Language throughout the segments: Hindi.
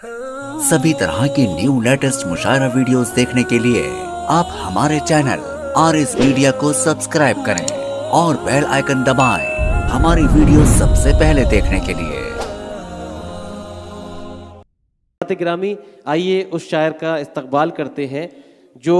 सभी तरह की न्यू लेटेस्ट मुशायरा वीडियोस देखने के लिए आप हमारे चैनल RS मीडिया को सब्सक्राइब करें और बेल आइकन दबाएं हमारी वीडियो सबसे पहले देखने के लिए। गिरामी, आइए उस शायर का इस्तकबाल करते हैं जो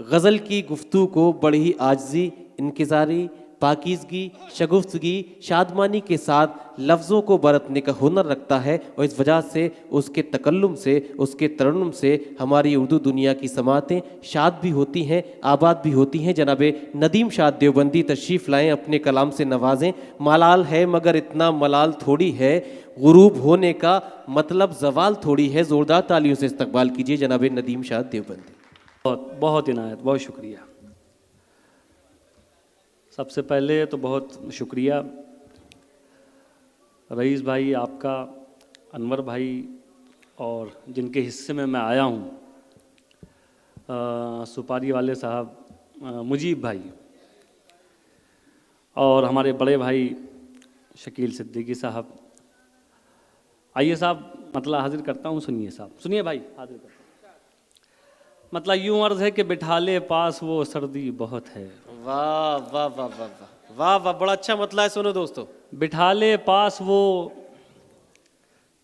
गज़ल की गुफ्तगू को बड़ी आजिज़ी, इनकिसारी, पाकीज़गी, शगुफ्तगी, शादमानी के साथ लफ्ज़ों को बरतने का हुनर रखता है और इस वजह से उसके तकल्लुम से, उसके तरन्नुम से हमारी उर्दू दुनिया की समातें शाद भी होती हैं, आबाद भी होती हैं। जनाबे नदीम शाद देवबंदी तशरीफ़ लाएँ, अपने कलाम से नवाजें। मलाल है मगर इतना मलाल थोड़ी है, गुरूब होने का मतलब जवाल थोड़ी है। ज़ोरदार तालियों से इस्तकबाल कीजिए जनाबे नदीम शाद देवबंदी। बहुत बहुत इनायत, बहुत शुक्रिया। सबसे पहले तो बहुत शुक्रिया रईस भाई आपका, अनवर भाई और जिनके हिस्से में मैं आया हूँ, सुपारी वाले साहब, मुजीब भाई और हमारे बड़े भाई शकील सिद्दीकी साहब। आइए साहब, मतलब हाजिर करता हूँ, सुनिए साहब, सुनिए भाई, हाजिर करता हूँ। मतलब यूँ अर्ज़ है कि बिठा ले पास वो सर्दी बहुत है। वाह वाह वाह वाह वाह वाह वाह, बड़ा अच्छा मतलब है। सुनो दोस्तों, बिठा ले पास वो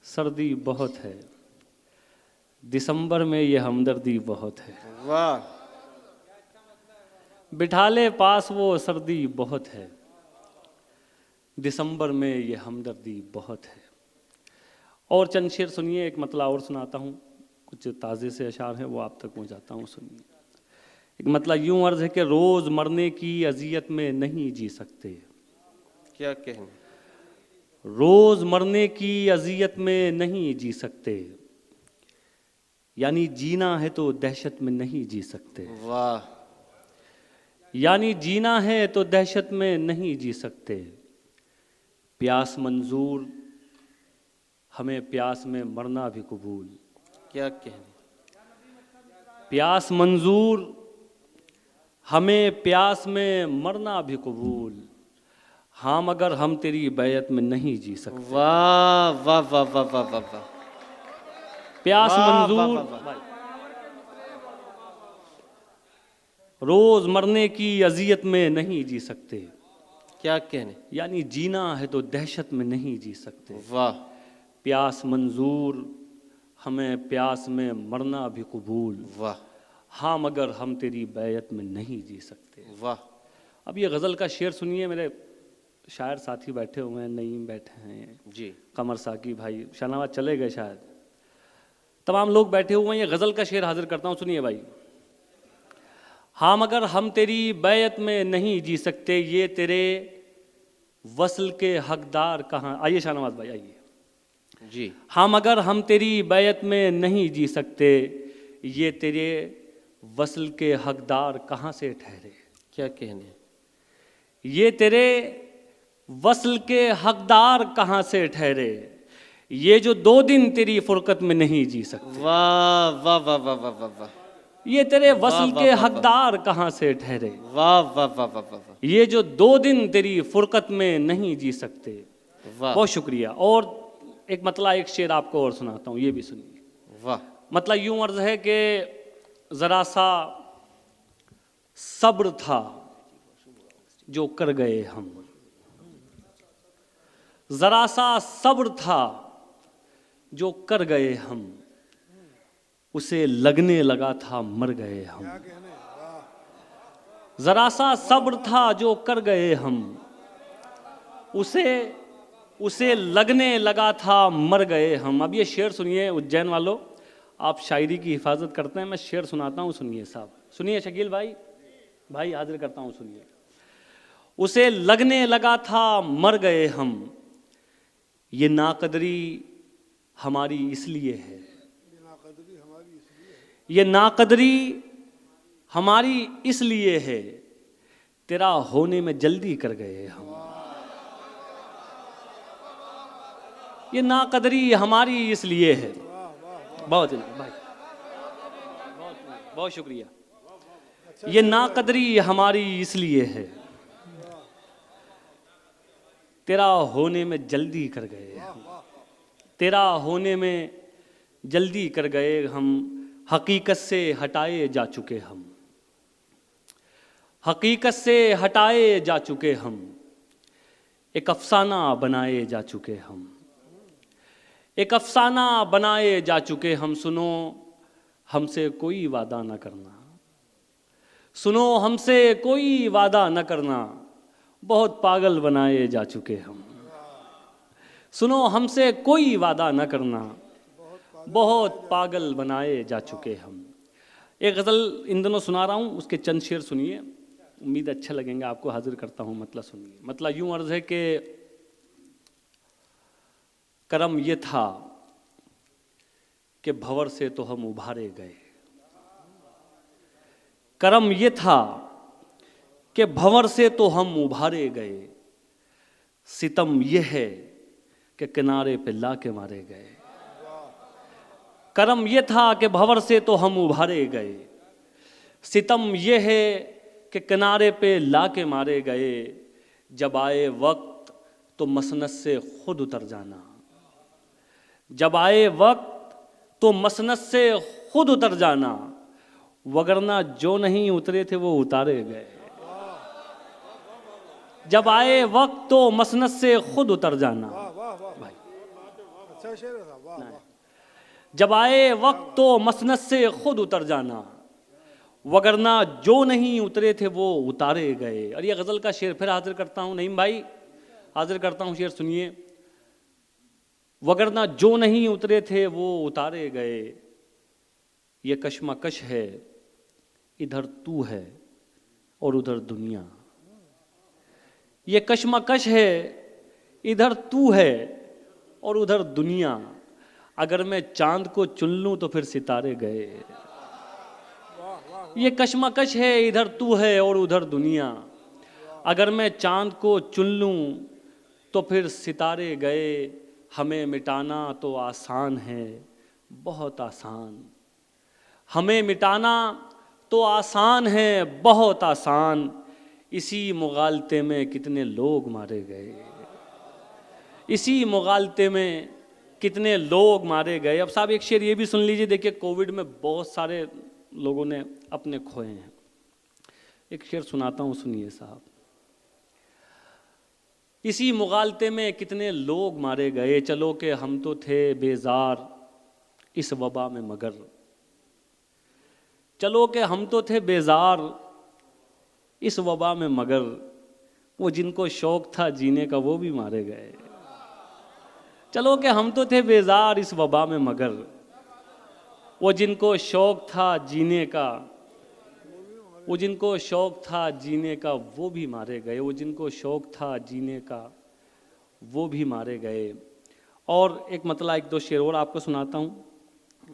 सर्दी बहुत है, दिसंबर में ये हमदर्दी बहुत है। वाह, बिठा ले पास वो सर्दी बहुत है, दिसंबर में ये हमदर्दी बहुत है। और चंद शेर सुनिए, एक मतलब और सुनाता हूँ, कुछ ताज़े से अशार हैं वो आप तक पहुँचाता हूँ, सुनिए। एक मतलब यूँ अर्ज़ है कि रोज़ मरने की अजियत में नहीं जी सकते। क्या कहने, रोज़ मरने की अजियत में नहीं जी सकते, यानी जीना है तो दहशत में नहीं जी सकते। वाह, यानी जीना है तो दहशत में नहीं जी सकते। प्यास मंजूर, हमें प्यास में मरना भी कबूल। क्या कहने, प्यास मंजूर, हमें प्यास में मरना भी कबूल। हाँ मगर हम तेरी बैत में नहीं जी सकते। वाह वाह वाह वाह वाह वाह वाह, प्यास वाह, मंजूर, वाह, वाह, रोज मरने की अजियत में नहीं जी सकते। क्या कहने, यानी जीना है तो दहशत में नहीं जी सकते। वाह, प्यास मंजूर, हमें प्यास में मरना भी कबूल। वाह हाँ मगर हम तेरी बैत में नहीं जी सकते। वाह। अब ये गज़ल का शेर सुनिए, मेरे शायर साथी बैठे हुए हैं, नईम बैठे हैं जी, कमर साकी भाई, शाहनवाज चले गए शायद, तमाम लोग बैठे हुए हैं। ये गज़ल का शेर हाजिर करता हूँ, सुनिए भाई। हाँ मगर हम तेरी बैत में नहीं जी सकते, ये तेरे वसल के हकदार कहाँ। आइए शाहनवाज भाई, आइए जी, हाँ मगर हम तेरी बैत में नहीं जी सकते, ये तेरे वसल के हकदार कहाँ से ठहरे। क्या कहने, ये तेरे वसल के हकदार कहाँ से ठहरे, ये जो 2 दिन तेरी फुरकत में नहीं जी सकते। वाह वाह वाह वाह वाह वाह वाह, ये तेरे वाह, वसल वाह, के वाह, हकदार कहाँ से ठहरे, वाह वाह वाह वाह वाह, ये जो 2 दिन तेरी फुरकत में नहीं जी सकते। वाह बहुत शुक्रिया। और एक मतलब एक शेर आपको और सुनाता हूँ, ये भी सुनिए। वाह, मतलब यूं अर्ज है कि जरा सा सब्र था जो कर गए हम, जरा सा सब्र था जो कर गए हम, उसे लगने लगा था मर गए हम। जरा सा सब्र था जो कर गए हम, उसे लगने लगा था मर गए हम। अब ये शेर सुनिए उज्जैन वालों, आप शायरी की हिफाजत करते हैं, मैं शेर सुनाता हूँ, सुनिए साहब, सुनिए शकील भाई, भाई हाजिर करता हूँ, सुनिए। उसे लगने लगा था मर गए हम, ये नाकदरी हमारी इसलिए है, ये नाकदरी हमारी इसलिए है, तेरा होने में जल्दी कर गए हम। ये नाकदरी हमारी इसलिए है। बहुत भाई, बहुत शुक्रिया। ये नाकदरी हमारी इसलिए है, तेरा होने में जल्दी कर गए हम, तेरा होने में जल्दी कर गए हम, हकीकत से हटाए जा चुके हम, हकीकत से हटाए जा चुके हम, एक अफसाना बनाए जा चुके हम, एक अफसाना बनाए जा चुके हम। सुनो हमसे कोई वादा न करना, सुनो हमसे कोई वादा न करना, बहुत पागल बनाए जा चुके हम। सुनो हमसे कोई वादा न करना, बहुत पागल बनाए जा चुके हम। एक गज़ल इन दिनों सुना रहा हूँ, उसके चंद शेर सुनिए, उम्मीद अच्छे लगेंगे आपको। हाजिर करता हूँ, मतलब सुनिए। मतलब यूं अर्ज है कि करम ये था कि भंवर से तो हम उभारे गए, करम ये था कि भंवर से तो हम उभारे गए, सितम ये है कि किनारे पे ला के मारे गए। करम ये था कि भंवर से तो हम उभारे गए, सितम ये है कि किनारे पे ला के मारे गए। जब आए वक्त तो मसनद से खुद उतर जाना, जब आए वक्त तो मसनद से खुद उतर जाना, वगरना जो नहीं उतरे थे वो उतारे गए। जब आए वक्त तो मसनद से खुद उतर जाना, भाई जब आए वक्त तो मसनद से खुद उतर जाना, वगरना जो नहीं उतरे थे वो उतारे गए। और ये गज़ल का शेर फिर हाजिर करता हूँ, नईम भाई हाजिर करता हूँ, शेर सुनिए। वगरना जो नहीं उतरे थे वो उतारे गए, ये कश्मकश है इधर तू है और उधर दुनिया, ये कश्मकश है इधर तू है और उधर दुनिया। अगर मैं चांद को चुन लूं तो फिर सितारे गए, ये कश्मकश है इधर तू है और उधर दुनिया। अगर मैं चांद को चुन लूं तो फिर सितारे गए। हमें मिटाना तो आसान है, बहुत आसान, हमें मिटाना तो आसान है, बहुत आसान। इसी मुगालते में कितने लोग मारे गए, इसी मुगालते में कितने लोग मारे गए। अब साहब एक शेर ये भी सुन लीजिए। देखिए कोविड में बहुत सारे लोगों ने अपने खोए हैं। एक शेर सुनाता हूँ, सुनिए साहब। इसी मुगालते में कितने लोग मारे गए, चलो कि हम तो थे बेजार इस वबा में मगर, चलो कि हम तो थे बेजार इस वबा में मगर, वो जिनको शौक था जीने का वो भी मारे गए। चलो कि हम तो थे बेजार इस वबा में मगर, वो जिनको शौक था जीने का, वो जिनको शौक था जीने का वो भी मारे गए, वो जिनको शौक था जीने का वो भी मारे गए। और एक मतलब एक दो शेर और आपको सुनाता हूँ,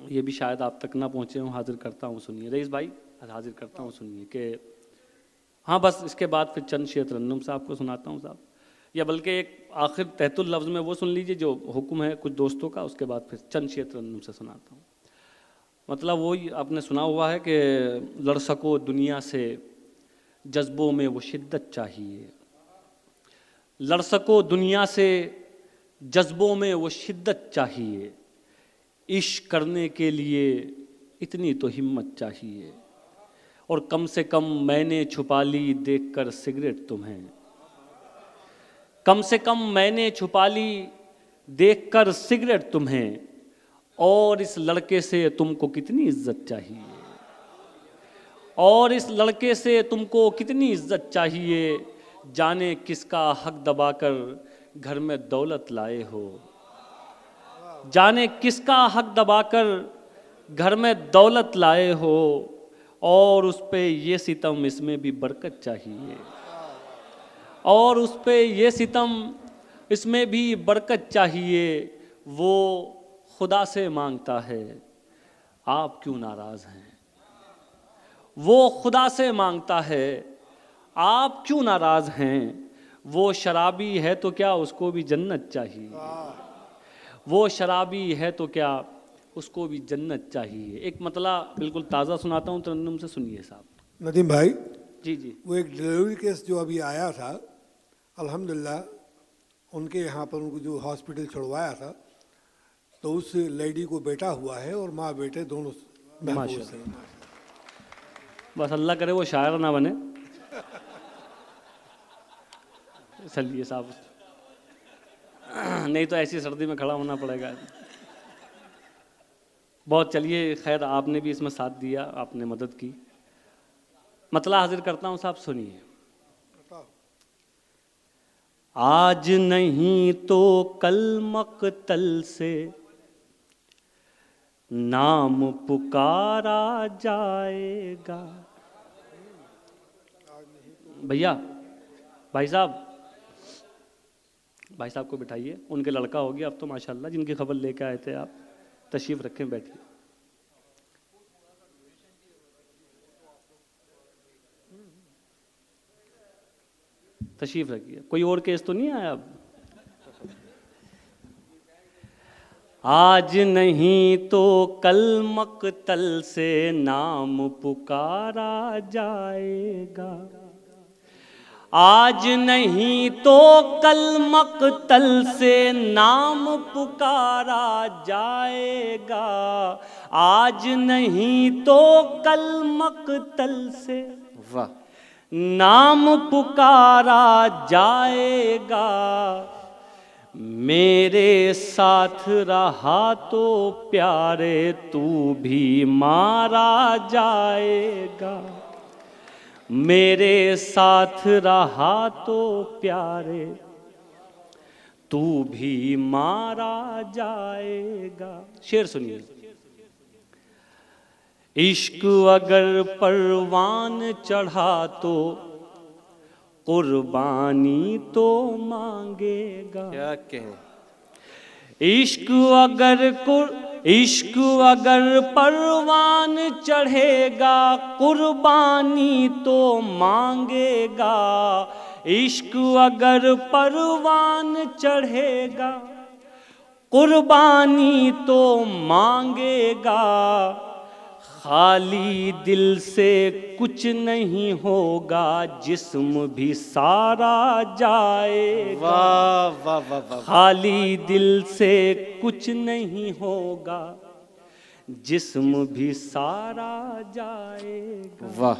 ये भी शायद आप तक ना पहुँचे हों, हाजिर करता हूँ, सुनिए। रईस भाई हाजिर करता हूँ, सुनिए। कि हाँ बस इसके बाद फिर चंद शेर तरन्नुम साहब को सुनाता हूँ साहब, या बल्कि एक आखिर तहतुल लफ्ज़ में वो सुन लीजिए जो हुक्म है कुछ दोस्तों का, उसके बाद फिर चंद शेर तरन्नुम से सुनाता हूँ। मतलब वही आपने सुना हुआ है कि लड़ सको दुनिया से जज्बों में वो शिद्दत चाहिए, लड़ सको दुनिया से जज्बों में वो शिद्दत चाहिए, इश्क करने के लिए इतनी तो हिम्मत चाहिए। और कम से कम मैंने छुपा ली देखकर सिगरेट तुम्हें, कम से कम मैंने छुपा ली देखकर सिगरेट तुम्हें, और इस लड़के से तुमको कितनी इज्जत चाहिए, और इस लड़के से तुमको कितनी इज्जत चाहिए। जाने किसका हक दबाकर घर में दौलत लाए हो, जाने किसका हक दबाकर घर में दौलत लाए हो, और उस पे ये सितम इसमें भी बरकत चाहिए, और उस पे ये सितम इसमें भी बरकत चाहिए। वो खुदा से मांगता है आप क्यों नाराज़ हैं, वो खुदा से मांगता है आप क्यों नाराज़ हैं। वो शराबी है तो क्या उसको भी जन्नत चाहिए, वो शराबी है तो क्या उसको भी जन्नत चाहिए। एक मतला बिल्कुल ताज़ा सुनाता हूँ, तरन्नुम से सुनिए साहब। नदीम भाई जी जी। वो एक डिलीवरी केस जो अभी आया था, अल्हम्दुलिल्लाह उनके यहाँ पर उनको जो हॉस्पिटल छुड़वाया था, तो उस लेडी को बेटा हुआ है और माँ बेटे दोनों महफूज हैं। बस अल्लाह करे वो शायर ना बने। चलिए साहब, नहीं तो ऐसी सर्दी में खड़ा होना पड़ेगा। बहुत, चलिए खैर, आपने भी इसमें साथ दिया, आपने मदद की। मतला हाजिर करता हूँ साहब, सुनिए। आज नहीं तो कल मकतल से नाम पुकारा जाएगा। भैया, भाई साहब को बिठाइए, उनके लड़का हो गया अब तो माशाल्लाह, जिनकी खबर लेके आए थे आप। तशरीफ रखें, बैठिए। तशरीफ रखिए। कोई और केस तो नहीं आया अब? आज नहीं तो कल मकतल से नाम पुकारा जाएगा। आज नहीं तो कल मकतल से नाम पुकारा जाएगा। आज नहीं तो कल मकतल से वाह, नाम पुकारा जाएगा। मेरे साथ रहा तो प्यारे तू भी मारा जाएगा। मेरे साथ रहा तो प्यारे तू भी मारा जाएगा। शेर सुनिए। इश्क अगर परवान चढ़ा तो कुर्बानी तो मांगेगा। क्या कहें। इश्क अगर परवान चढ़ेगा कुर्बानी तो मांगेगा। इश्क अगर परवान चढ़ेगा कुर्बानी तो मांगेगा। खाली दिल से कुछ नहीं होगा, जिस्म भी सारा जाएगा। वाह वाह वाह वाह। खाली दिल से कुछ नहीं होगा, जिस्म भी सारा जाएगा। वाह।